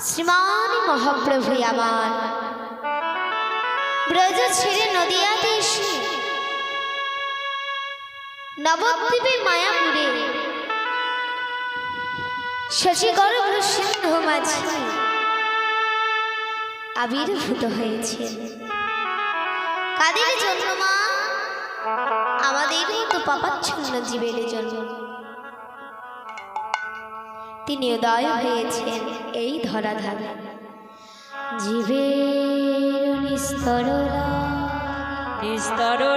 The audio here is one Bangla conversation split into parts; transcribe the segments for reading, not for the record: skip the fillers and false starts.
শ্রীমান মহাপ্রভু আমার ব্রজ ছেড়ে নদিয়াতে এসে নবদ্বীপে মায়াপুরে শশীগর্ভ সিন্ধু মাঝি আবির্ভূত হয়েছে। কাদের জন্য মা? আমাদের তো পাপাচ্ছন্ন জীবের জন্য। তিনি উদয় হয়েছেন এই ধরাধামে। জীবের নিস্তর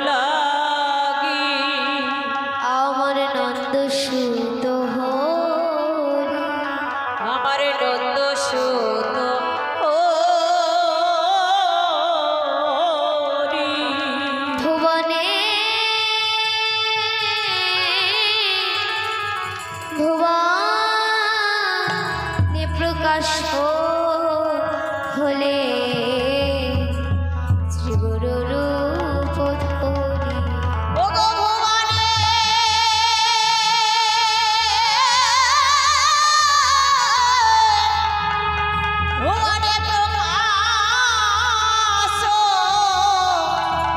লাগি আমার নন্দ সুত হরি, আমার নন্দ সুত হরি। ভুবনে ভুবনে প্রকাশ হলে শ্রীগুরু রূপ ধরি। ওগো ভুবনে ভুবনে প্রকাশ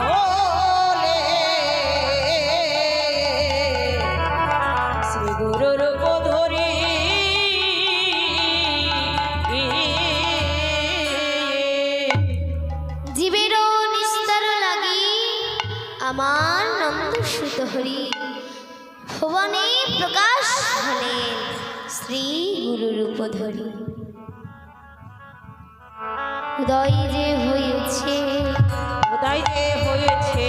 হলে শ্রী গুরুর রূপ ধরি। জীবেরও নিস্তার লাগি আমার নন্দ সুত হরি, ভুবনে প্রকাশ হলেন শ্রী গুরু রূপ ধরি। উদয় যে হয়েছে উদয় যে হয়েছে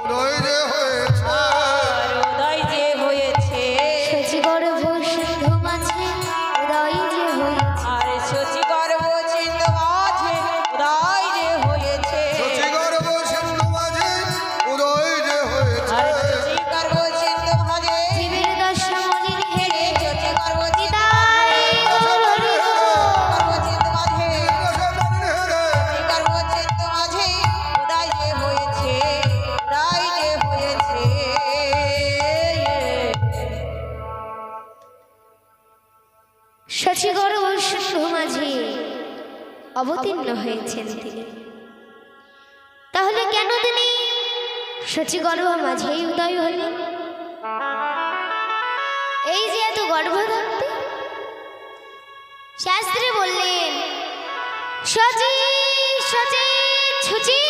উদয় যে হয়েছে আর উদয় যে হয়েছে শশীগর্ভ সিন্ধু মাঝে উদয় যে হয়েছে। আর শশী গর্ভ সিন্ধু মাঝে উদয় যে হয়েছে শশীগর্ভ সিন্ধু মাঝে উদয় যে হয়েছে আর শশী গর্ভ সিন্ধু মাঝে জীবের দশমণির হেরে শশী গর্ভ চিতায় হরি গো। গর্ভ সিন্ধু মাঝে দশমণি হেরে শশী গর্ভ সিন্ধু মাঝে উদয় যে হয়েছে উদয় যে হয়েছে। শশীগর্ভ সিন্ধু মাঝে অবতীর্ণ হয়েছেন তিনি। তাহলে কেন তিনি শশীগর্ভ মাঝেই উদয় হলেন? এই যে এত গর্ভধাত্রী, শাস্ত্রে বললেন শচী শচী ছুচি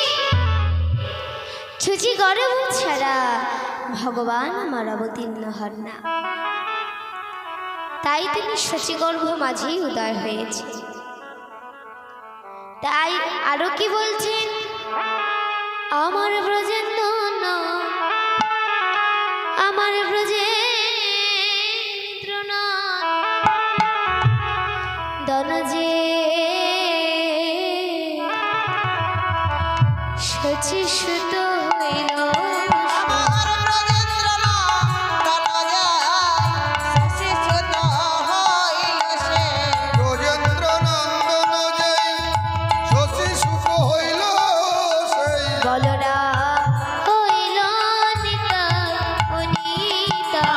ছুচি গর্ভ ছাড়া ভগবান আমার অবতীর্ণ হন না। তাই তিনি শশীগর্ভ মাঝেই উদয় হয়েছে। তাই আরো কি বলছেন? আমার ব্রজেন্দ্র আমার ব্রজেন্দ্র দনজে শচী সুত হইল। আমার ব্রজেন্দ্রনাথ শশী সুত হইল সে। ব্রজেন্দ্র নন্দন যেই শশী সুখ হইল সেই বলরা হইল নিতা অনিতা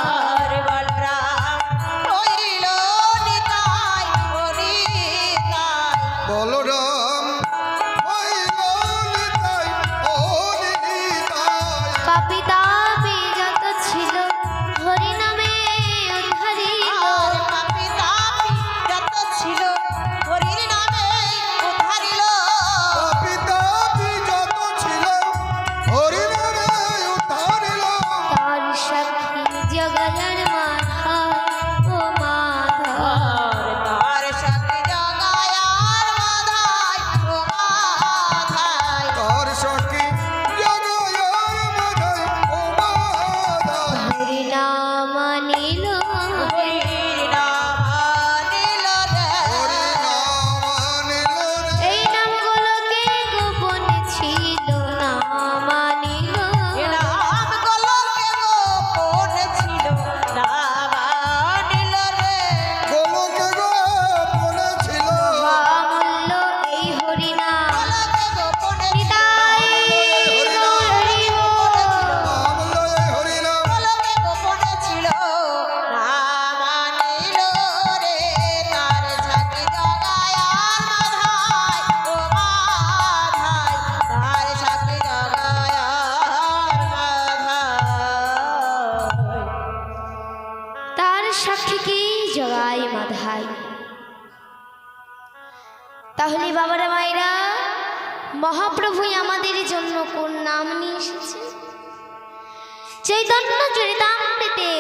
সাক্ষীকে জগায় মাধায়। তাহলে বাবারা মায়েরা, মহাপ্রভুই আমাদের জন্য কোন নাম নিয়ে এসেছে? চৈতন্য চরিতামৃতে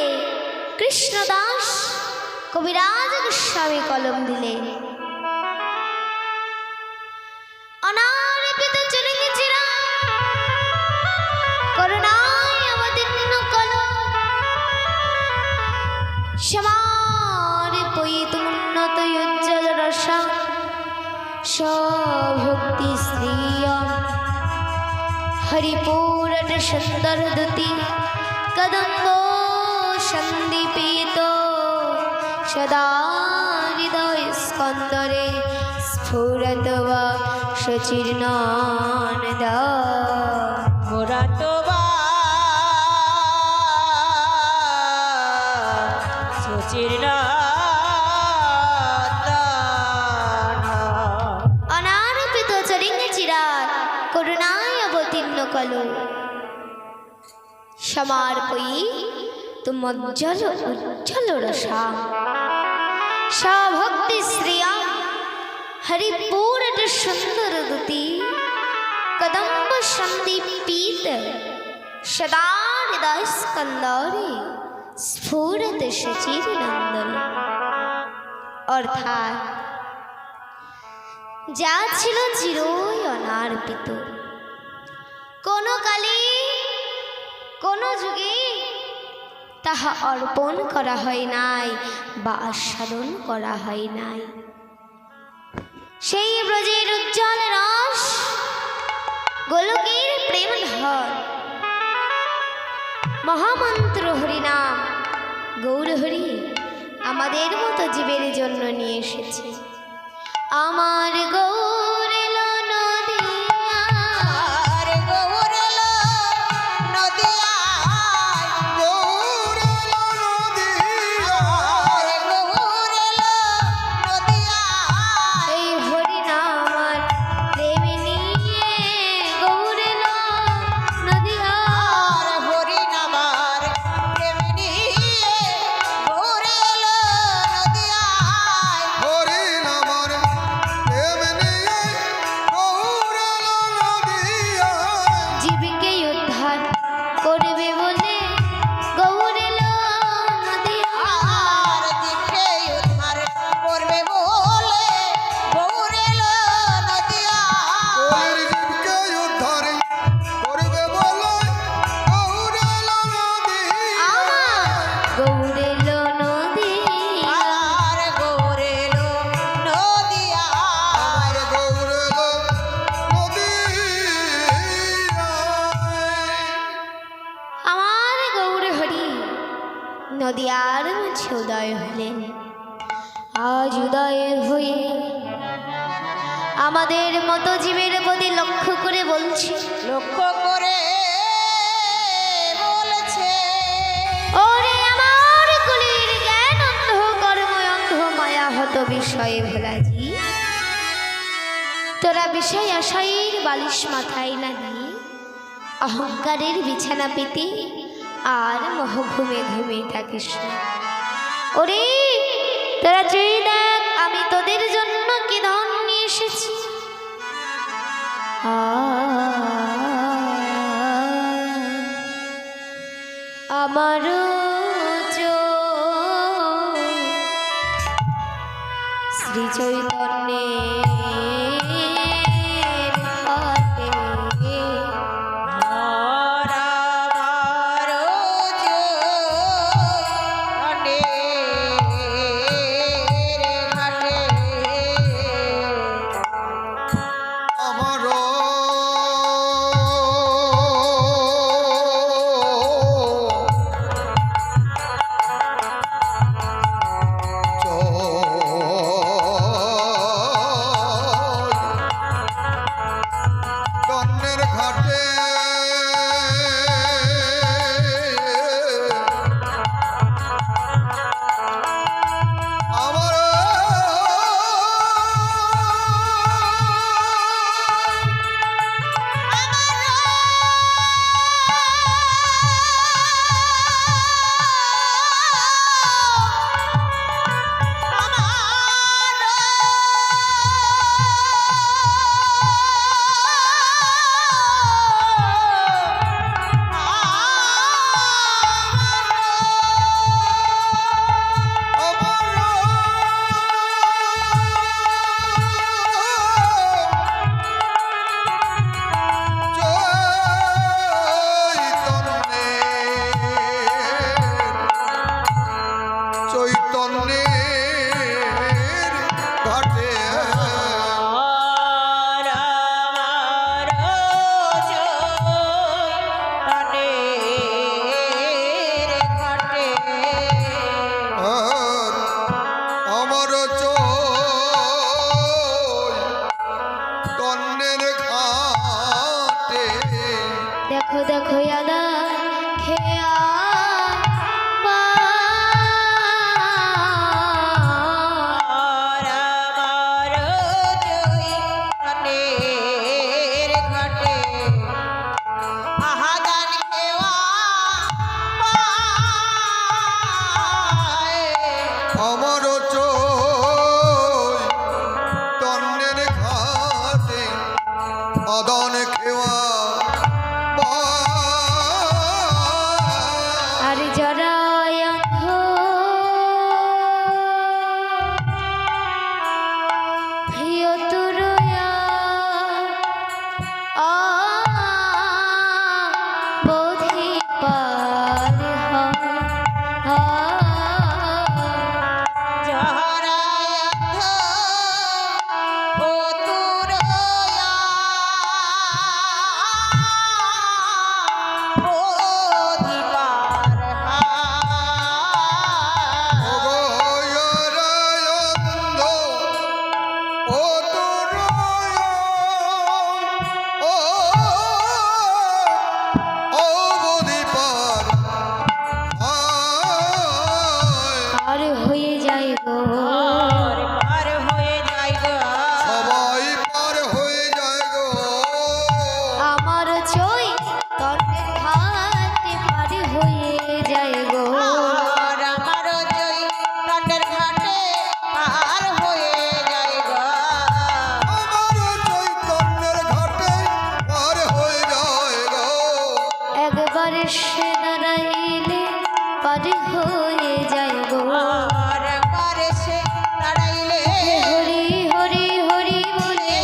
কৃষ্ণদাস কবিরাজ গোস্বামী কলম দিলেন, অনারপিত চিরঞ্জিরা করুণায় অবতীর্ণ কলম, সমার্পয়িতুমুন্নত উজ্জ্বল রসা সভক্তি শ্রিয় হরিপুরট সুন্দর দুতি কদম্ব সন্দীপিত সদা হৃদয় স্কন্দরে স্ফুরত বা সচির্ণানন্দ। মোরা তো সুচির অনারপিত চরিঙ্গ চিরাত করুণায় অবতীর্ণ কলো, সমার্পয়ী তুমজ্জ্বল উজ্জ্বল রসা সভক্তি শ্রিয়া হরিপুরট সুন্দর দুতি কদম্ব সন্দীপিত সদা হৃদয় স্কন্দরে স্ফুরত সচির নন্দন। অর্থাৎ যা ছিল চিরই অনার্পিত, কোনো কালে কোনো যুগে তাহা অর্পণ করা হয় নাই বা আস্বাদন করা হয় নাই। সেই ব্রজের উজ্জ্বল রস, গোলকের প্রেম ধর, মহামন্ত্র হরিনাম গৌর হরি আমাদের মতো জীবের জন্য নিয়ে এসেছে। আমার গৌর এলো নদিয়া, আর গৌর এলো নদিয়ায়, গৌর নদিয়া, আর গৌর এলো নদিয়ায়, এই হরিনাম আর প্রেম নিয়ে গৌর এলো নদিয়া। আর হরিনামার প্রেম নিয়ে গৌর এলো নদিয়ায়, হরি নামর প্রেম নিয়ে গৌর নদিয়া, জীবকে উদ্ধার করবে বলে গৌর এলো নদিয়া। আর দিকে উদ্ধার করবে বলে গৌর এলো নদিয়ায়। কলির জীবকে উদ্ধার করবে বলে গৌর নদিয়া, আমার গৌর এলো নদিয়া। আর গৌর এলো নদিয়ায়। আমার গৌর নদিয়া। আমার গৌর হরি নদিয়ার মাঝে উদয় হলেন। আজ উদয় হয়ে আমাদের মতো জীবের প্রতি লক্ষ্য করে বলছি, লক্ষ্য করে বলেছে, ওরে আমার কুলের জ্ঞান অন্ধ কর্ম অন্ধ মায়া হত বিষয়ে ভোলাজি, তোরা বিষয় আশায়ের বালিশ মাথায় না দিয়ে অহংকারের বিছানা পেতে আর মোহ ঘুমে ঘুমে থাকিস না। ওরে তোরা চেয়ে দেখ আমি তোদের জন্য কি ধন নিয়ে এসেছি। আমারও শ্রী চৈতন্যের হাতে ধরা ভারো চণ্ডীর ঘাটে, আমার তন্নের ঘাটে আর আমার তন্নের ঘাটে দেখো দেখো আদা খেয়া আমার তন্নের ঘাটে আদান খেওয়া আর জরায় অন্ধ প্রিয় তুরয়া বোধি পার আর হয়ে যায় গো সবাই পার হয়ে যায় গো আমার চই তন্নের ঘাটে পার হয়ে যায় গো আমার চৈতন্যের ঘাটে পার হয়ে যায় গো একবার সে দাঁড়াইলে পার হয়ে যায় গো হরি হরি হরি বলে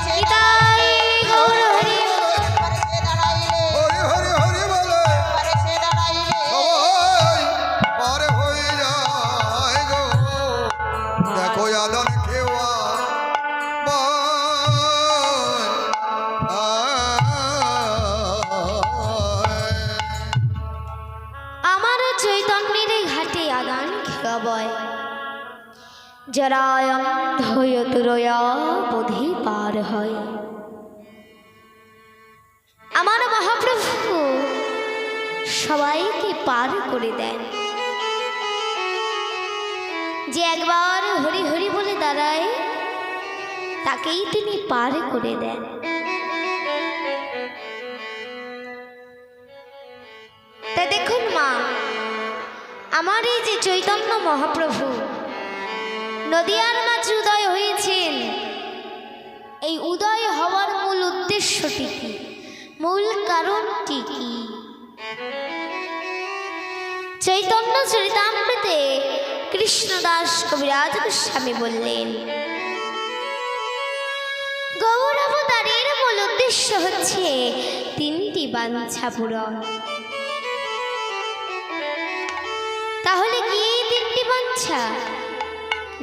নিতাই গৌর হরি হরি হরি হরি বলে সবাই পার হয়ে যায় গো দেখো আদান খেওয়া আমার চৈতন্যের ঘাটে আদান খেয়াবয় জরায় অন্ধয় তুরয়া বোধি পার হয় আমার মহাপ্রভু সবাইকে পার করে দেন যে একবার হরি হরি বলে দাঁড়ায় তাকেই তিনি পার করে দেন তাই দেখুন মা আমার এই যে চৈতন্য মহাপ্রভু নদিয়ার মাঝে উদয় হয়েছেন এই উদয় হওয়ার মূল উদ্দেশ্যটি কি মূল কারণটি কি চৈতন্য চরিতামৃতে কৃষ্ণদাস কবিরাজ গোস্বামী বললেন গৌর অবতারের মূল উদ্দেশ্য হচ্ছে তিনটি বাঞ্ছা পূরণ তাহলে কি এই তিনটি বাঞ্ছা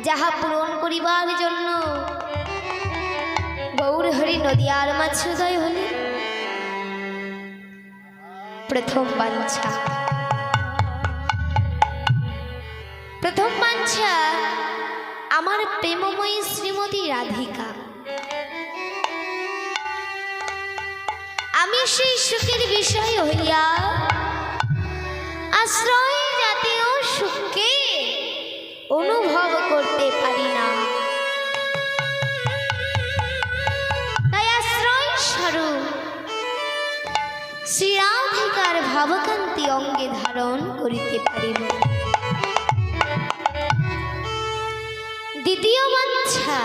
যাহা পূরণ করিবার জন্য গৌর হরি নদিয়ার মাঝে উদয় হলেন প্রথম বাঞ্ছা আমার প্রেমময়ী শ্রীমতী রাধিকা আমি সেই সুখের বিষয় হইয়া আশ্রয় জাতীয় সুখকে অনুভব করতে পারি না তাই আশ্রয় স্বরূপ শ্রী রাধিকার ভাবকান্তি অঙ্গে ধারণ করিতে পারিব দ্বিতীয় বাঞ্ছা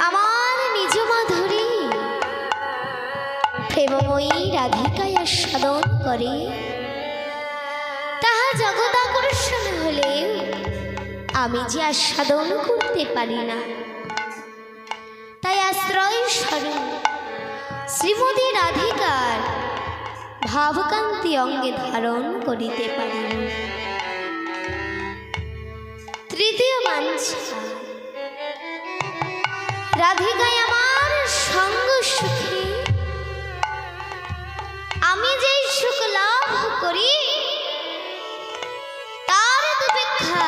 আমার নিজ মাধুরী প্রেমময়ী রাধিকায় আস্বাদন করে তাহা জগদাকর্ষণ হলে আমি যে আস্বাদন করতে পারি না তাই আশ্রয় স্বরূপ শ্রীমতী রাধিকার ভাবকান্তি অঙ্গে ধারণ করিতে পারি তৃতীয় বাঞ্ছা, রাধিকায় আমার সঙ্গ সুখে আমি যেই সুখ লাভ করি তার অপেক্ষা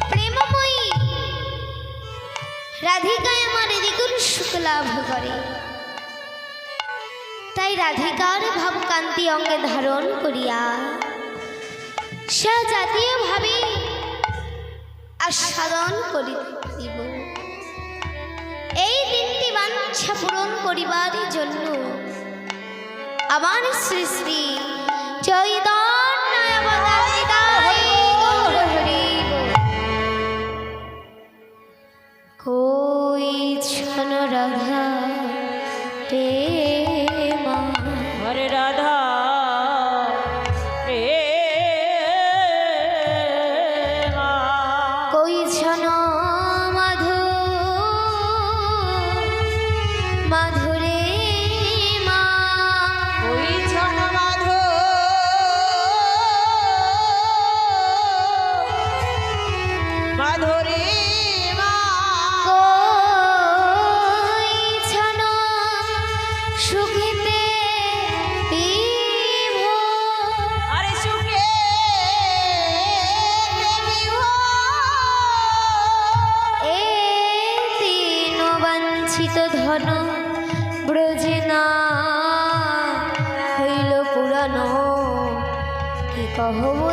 প্রেমময়ী রাধিকায় আমার দ্বিগুণ সুখ লাভ করে। তাই রাধিকার ভাবকান্তি অঙ্গে ধারণ করিয়া জাতীয়ভাবে আস্বাদন করিব। এই তিনটি বাঞ্ছা পূরণ করিবার জন্য আমার শ্রী শ্রী চৈতন্য অবতারিতায় গৌর হরি বল। কই ছন রাধা প্রেমা হরে রাধা কই ছন মাধু মাধুরে মা ওই ছন মাধো মাধুরী মা কই ছন সুখিতে বিভোর আরে সুখে এ তিন বাঞ্ছিত ধন ব্রজে না হইল পুরানো কি কহব